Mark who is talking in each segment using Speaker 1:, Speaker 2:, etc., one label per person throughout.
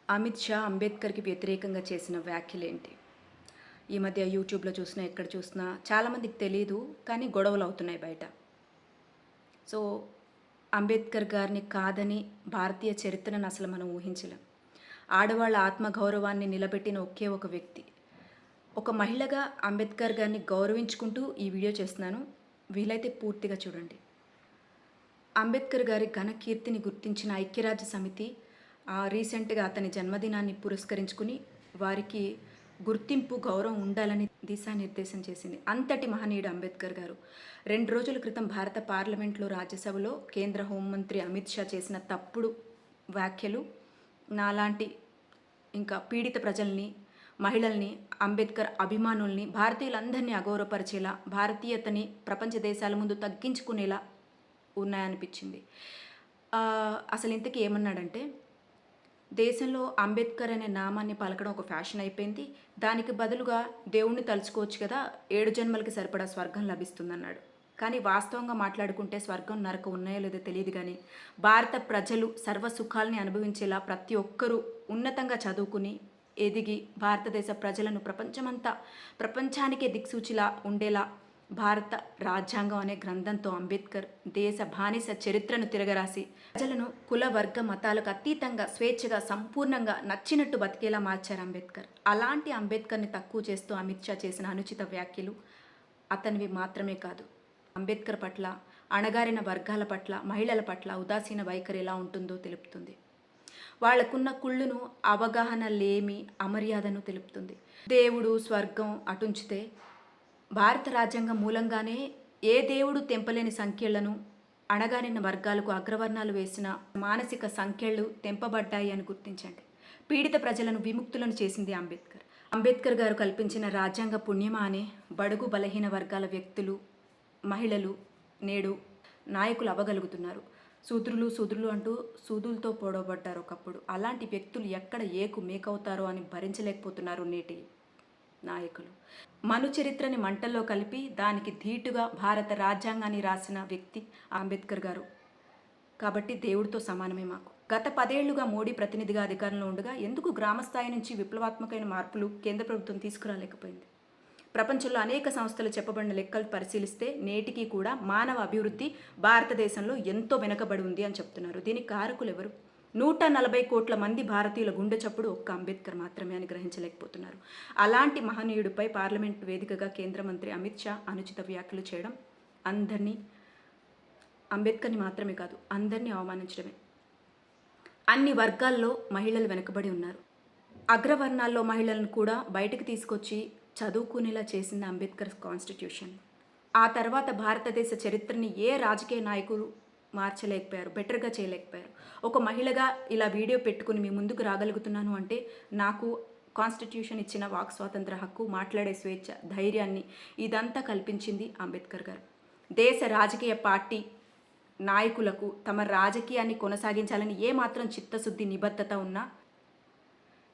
Speaker 1: అమిత్ షా అంబేద్కర్కి వ్యతిరేకంగా చేసిన వ్యాఖ్యలేంటి? ఈ మధ్య యూట్యూబ్లో చూసినా ఎక్కడ చూసినా చాలామందికి తెలియదు, కానీ గొడవలు అవుతున్నాయి బయట. సో అంబేద్కర్ గారిని కాదని భారతీయ చరిత్రను అసలు మనం ఊహించలేం. ఆడవాళ్ళ ఆత్మగౌరవాన్ని నిలబెట్టిన ఒకే ఒక వ్యక్తి. ఒక మహిళగా అంబేద్కర్ గారిని గౌరవించుకుంటూ ఈ వీడియో చేస్తున్నాను. వీలైతే పూర్తిగా చూడండి. అంబేద్కర్ గారి ఘన కీర్తిని గుర్తించిన ఐక్యరాజ్య సమితి రీసెంట్గా అతని జన్మదినాన్ని పురస్కరించుకుని వారికి గుర్తింపు గౌరవం ఉండాలని దిశానిర్దేశం చేసింది. అంతటి మహనీయుడు అంబేద్కర్ గారు 2 రోజుల క్రితం భారత పార్లమెంట్లో రాజ్యసభలో కేంద్ర హోంమంత్రి అమిత్ షా చేసిన తప్పుడు వ్యాఖ్యలు నాలాంటి ఇంకా పీడిత ప్రజల్ని, మహిళల్ని, అంబేద్కర్ అభిమానుల్ని, భారతీయులందరినీ అగౌరవపరిచేలా, భారతీయతని ప్రపంచ దేశాల ముందు తగ్గించుకునేలా ఉన్నాయనిపించింది. అసలు ఇంతకీ ఏమన్నాడంటే, దేశంలో అంబేద్కర్ అనే నామాన్ని పలకడం ఒక ఫ్యాషన్ అయిపోయింది, దానికి బదులుగా దేవుణ్ణి తలుచుకోవచ్చు కదా, 7 జన్మలకి సరిపడా స్వర్గం లభిస్తుందన్నాడు. కానీ వాస్తవంగా మాట్లాడుకుంటే స్వర్గం నరకం ఉన్నాయో లేదో తెలియదు, కానీ భారత ప్రజలు సర్వసుఖాలని అనుభవించేలా ప్రతి ఒక్కరూ ఉన్నతంగా చదువుకుని ఎదిగి భారతదేశ ప్రజలను ప్రపంచానికే దిక్సూచిలా ఉండేలా భారత రాజ్యాంగం అనే గ్రంథంతో అంబేద్కర్ దేశ బానిస చరిత్రను తిరగరాసి ప్రజలను కుల వర్గ మతాలకు అతీతంగా స్వేచ్ఛగా సంపూర్ణంగా నచ్చినట్టు బతికేలా మార్చారు అంబేద్కర్. అలాంటి అంబేద్కర్ని తక్కువ చేస్తూ అమిత్ షా చేసిన అనుచిత వ్యాఖ్యలు అతనివి మాత్రమే కాదు, అంబేద్కర్ పట్ల, అణగారిన వర్గాల పట్ల, మహిళల పట్ల ఉదాసీన వైఖరి ఎలా ఉంటుందో తెలుపుతుంది. వాళ్లకున్న కుళ్ళును, అవగాహన లేమి, అమర్యాదను తెలుపుతుంది. దేవుడు స్వర్గం అటుంచితే భారత రాజ్యాంగం మూలంగానే ఏ దేవుడు తెంపలేని సంఖ్యలను, అణగారిన వర్గాలకు అగ్రవర్ణాలు వేసిన మానసిక సంఖ్యలు తెంపబడ్డాయి అని గుర్తించండి. పీడిత ప్రజలను విముక్తులను చేసింది అంబేద్కర్. అంబేద్కర్ గారు కల్పించిన రాజ్యాంగ పుణ్యమా అనే బడుగు బలహీన వర్గాల వ్యక్తులు, మహిళలు నేడు నాయకులు అవ్వగలుగుతున్నారు. శూద్రులు అంటూ సూదులతో పొడవబడ్డారు ఒకప్పుడు. అలాంటి వ్యక్తులు ఎక్కడ ఏకు మేకవుతారో అని భరించలేకపోతున్నారు నేటి నాయకులు. మను చరిత్రని మంటల్లో కలిపి దానికి ధీటుగా భారత రాజ్యాంగాన్ని రాసిన వ్యక్తి అంబేద్కర్ గారు. కాబట్టి దేవుడితో సమానమే మాకు. గత 10 ఏళ్లుగా మోడీ ప్రతినిధిగా అధికారంలో ఉండగా ఎందుకు గ్రామస్థాయి నుంచి విప్లవాత్మకమైన మార్పులు కేంద్ర ప్రభుత్వం తీసుకురాలేకపోయింది? ప్రపంచంలో అనేక సంస్థలు చెప్పబడిన లెక్కలు పరిశీలిస్తే నేటికి కూడా మానవ అభివృద్ధి భారతదేశంలో ఎంతో వెనుకబడి ఉంది అని చెప్తున్నారు. దీనికి కారకులు ఎవరు? 140 కోట్ల మంది భారతీయుల గుండె చప్పుడు ఒక్క అంబేద్కర్ మాత్రమే అని గ్రహించలేకపోతున్నారు. అలాంటి మహనీయుడిపై పార్లమెంట్ వేదికగా కేంద్ర మంత్రి అమిత్ షా అనుచిత వ్యాఖ్యలు చేయడం అంబేద్కర్ని మాత్రమే కాదు, అందరినీ అవమానించడమే. అన్ని వర్గాల్లో మహిళలు వెనుకబడి ఉన్నారు. అగ్రవర్ణాల్లో మహిళలను కూడా బయటకు తీసుకొచ్చి చదువుకునేలా చేసింది అంబేద్కర్ కాన్స్టిట్యూషన్. ఆ తర్వాత భారతదేశ చరిత్రని ఏ రాజకీయ నాయకులు మార్చలేకపోయారు, బెటర్గా చేయలేకపోయారు. ఒక మహిళగా ఇలా వీడియో పెట్టుకుని మీ ముందుకు రాగలుగుతున్నాను అంటే నాకు కాన్స్టిట్యూషన్ ఇచ్చిన వాక్ స్వాతంత్ర హక్కు, మాట్లాడే స్వేచ్ఛ, ధైర్యాన్ని ఇదంతా కల్పించింది అంబేద్కర్ గారు. దేశ రాజకీయ పార్టీ నాయకులకు తమ రాజకీయాన్ని కొనసాగించాలని ఏమాత్రం చిత్తశుద్ధి, నిబద్ధత ఉన్నా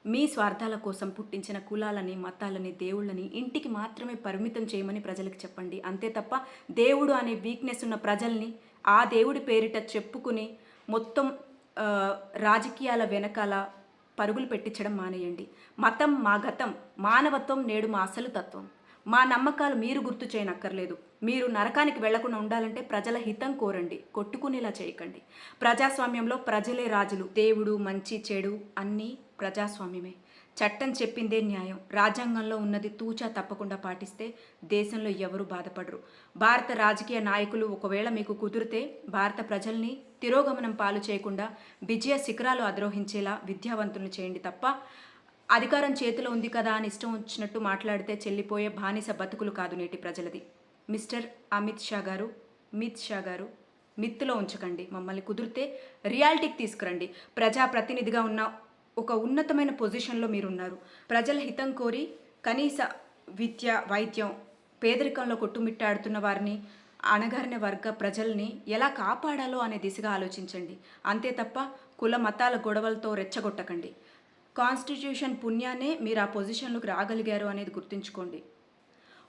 Speaker 1: మీ స్వార్థాల కోసం పుట్టించిన కులాలని, మతాలని, దేవుళ్ళని ఇంటికి మాత్రమే పరిమితం చేయమని ప్రజలకు చెప్పండి. అంతే తప్ప దేవుడు అనే వీక్నెస్ ఉన్న ప్రజల్ని ఆ దేవుడి పేరిట చెప్పుకుని మొత్తం రాజకీయాల వెనకాల పరుగులు పెట్టించడం మానేయండి. మతం మా గతం, మానవత్వం నేడు మా అసలు తత్వం. మా నమ్మకాలు మీరు గుర్తు చేయనక్కర్లేదు. మీరు నరకానికి వెళ్లకుండా ఉండాలంటే ప్రజల హితం కోరండి, కొట్టుకునేలా చేయకండి. ప్రజాస్వామ్యంలో ప్రజలే రాజులు. దేవుడు, మంచి చెడు అన్నీ ప్రజాస్వామ్యమే. చట్టం చెప్పిందే న్యాయం. రాజ్యాంగంలో ఉన్నది తూచా తప్పకుండా పాటిస్తే దేశంలో ఎవరు బాధపడరు. భారత రాజకీయ నాయకులు ఒకవేళ మీకు కుదిరితే భారత ప్రజల్ని తిరోగమనం పాలు చేయకుండా విజయ శిఖరాలు అధిరోహించేలా విద్యావంతులను చేయండి తప్ప అధికారం చేతిలో ఉంది కదా అని ఇష్టం వచ్చినట్టు మాట్లాడితే చెల్లిపోయే బానిస బతుకులు కాదు నేటి ప్రజలది. మిస్టర్ అమిత్ షా గారు మిత్తులో ఉంచకండి. మమ్మల్ని కుదిరితే రియాలిటీకి తీసుకురండి. ప్రజాప్రతినిధిగా ఉన్న ఒక ఉన్నతమైన పొజిషన్లో మీరున్నారు. ప్రజల హితం కోరి కనీస విద్య, వైద్యం, పేదరికంలో కొట్టుమిట్టాడుతున్న వారిని, అణగారిన వర్గ ప్రజల్ని ఎలా కాపాడాలో అనే దిశగా ఆలోచించండి. అంతే తప్ప కుల మతాల గొడవలతో రెచ్చగొట్టకండి. కాన్స్టిట్యూషన్ పుణ్యానే మీరు ఆ పొజిషన్లోకి రాగలిగారు అనేది గుర్తుంచుకోండి.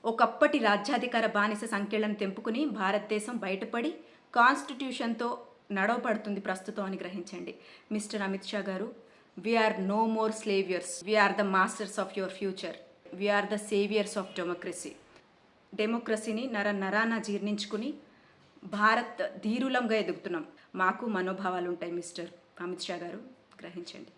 Speaker 1: ఒకప్పటి రాజ్యాధికార బానిస సంఖ్యలను తెంపుకుని భారతదేశం బయటపడి కాన్స్టిట్యూషన్తో నడవబడుతుంది ప్రస్తుతం అని గ్రహించండి. మిస్టర్ అమిత్ షా గారు, We are no more slaviors. We are the masters of your future. We are the saviors of democracy. డెమోక్రసీని నరాన జీర్ణించుకుని Bharat ధీరులంగా ఎదుగుతున్నాం. మాకు మనోభావాలు ఉంటాయి మిస్టర్ అమిత్ షా గారు, గ్రహించండి.